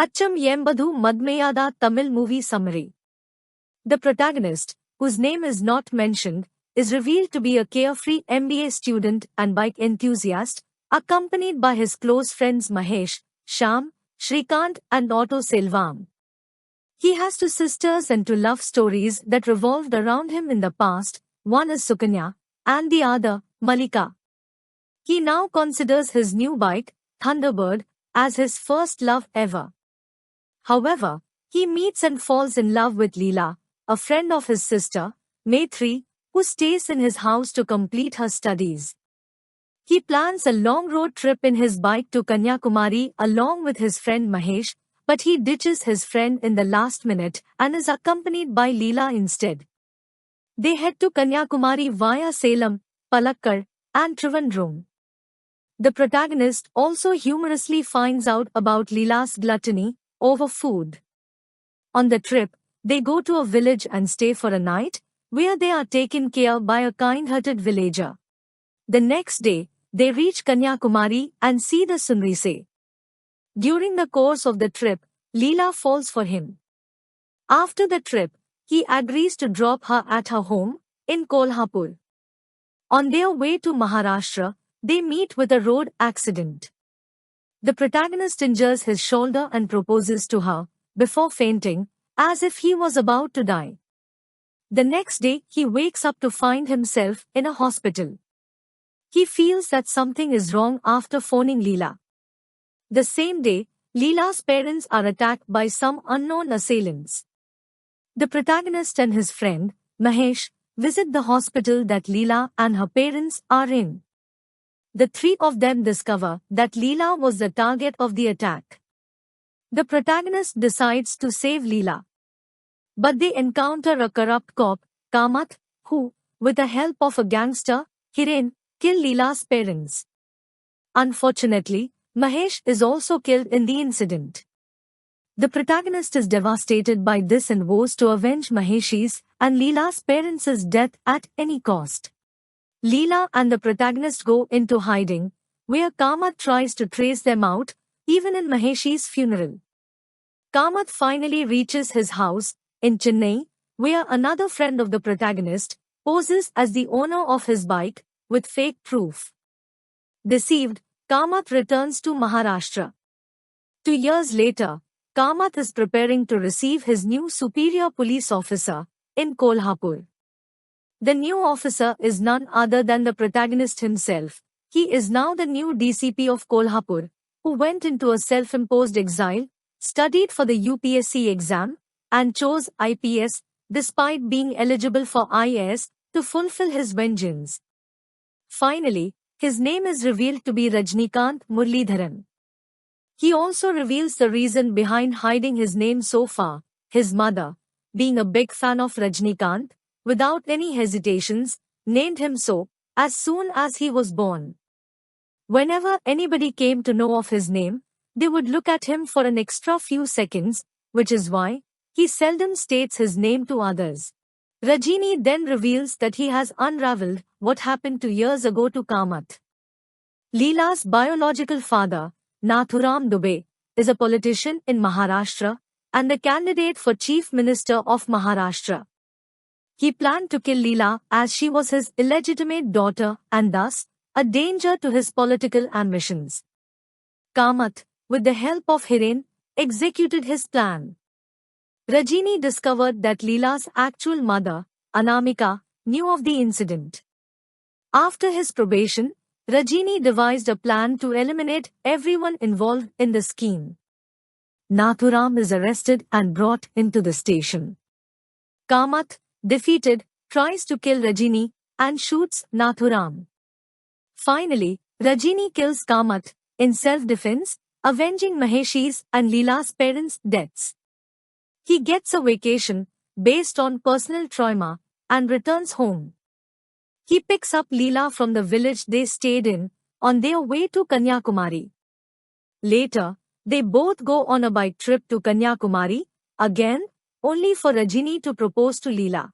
Acham Yembadu Madmayada Tamil movie summary. The protagonist, whose name is not mentioned, is revealed to be a carefree MBA student and bike enthusiast, accompanied by his close friends Mahesh, Shyam, Shrikant and Otto Selvam. He has two sisters and two love stories that revolved around him in the past, one is Sukanya, and the other, Malika. He now considers his new bike, Thunderbird, as his first love ever. However, he meets and falls in love with Leela, a friend of his sister, Maitri, who stays in his house to complete her studies. He plans a long road trip in his bike to Kanyakumari along with his friend Mahesh, but he ditches his friend in the last minute and is accompanied by Leela instead. They head to Kanyakumari via Salem, Palakkad, and Trivandrum. The protagonist also humorously finds out about Leela's gluttony over food. On the trip, they go to a village and stay for a night, where they are taken care by a kind-hearted villager. The next day, they reach Kanyakumari and see the Sunrise. During the course of the trip, Leela falls for him. After the trip, he agrees to drop her at her home in Kolhapur. On their way to Maharashtra, they meet with a road accident. The protagonist injures his shoulder and proposes to her, before fainting, as if he was about to die. The next day, he wakes up to find himself in a hospital. He feels that something is wrong after phoning Leela. The same day, Leela's parents are attacked by some unknown assailants. The protagonist and his friend, Mahesh, visit the hospital that Leela and her parents are in. The three of them discover that Leela was the target of the attack. The protagonist decides to save Leela. But they encounter a corrupt cop, Kamath, who, with the help of a gangster, Hiren, kill Leela's parents. Unfortunately, Mahesh is also killed in the incident. The protagonist is devastated by this and vows to avenge Mahesh's and Leela's parents' death at any cost. Leela and the protagonist go into hiding, where Kamath tries to trace them out, even in Mahesh's funeral. Kamath finally reaches his house, in Chennai, where another friend of the protagonist poses as the owner of his bike, with fake proof. Deceived, Kamath returns to Maharashtra. 2 years later, Kamath is preparing to receive his new superior police officer, in Kolhapur. The new officer is none other than the protagonist himself. He is now the new DCP of Kolhapur, who went into a self-imposed exile, studied for the UPSC exam, and chose IPS, despite being eligible for IAS, to fulfill his vengeance. Finally, his name is revealed to be Rajnikant Muralidharan. He also reveals the reason behind hiding his name so far. His mother, being a big fan of Rajnikant, without any hesitations, named him so, as soon as he was born. Whenever anybody came to know of his name, they would look at him for an extra few seconds, which is why he seldom states his name to others. Rajini then reveals that he has unraveled what happened 2 years ago to Kamath. Leela's biological father, Nathuram Dubey, is a politician in Maharashtra and the candidate for Chief Minister of Maharashtra. He planned to kill Leela as she was his illegitimate daughter and thus a danger to his political ambitions. Kamath, with the help of Hiren, executed his plan. Rajini discovered that Leela's actual mother, Anamika, knew of the incident. After his probation, Rajini devised a plan to eliminate everyone involved in the scheme. Nathuram is arrested and brought into the station. Kamath, defeated, tries to kill Rajini and shoots Nathuram. Finally, Rajini kills Kamath in self-defense, avenging Mahesh's and Leela's parents' deaths. He gets a vacation based on personal trauma and returns home. He picks up Leela from the village they stayed in on their way to Kanyakumari. Later, they both go on a bike trip to Kanyakumari, again, only for Rajini to propose to Leela.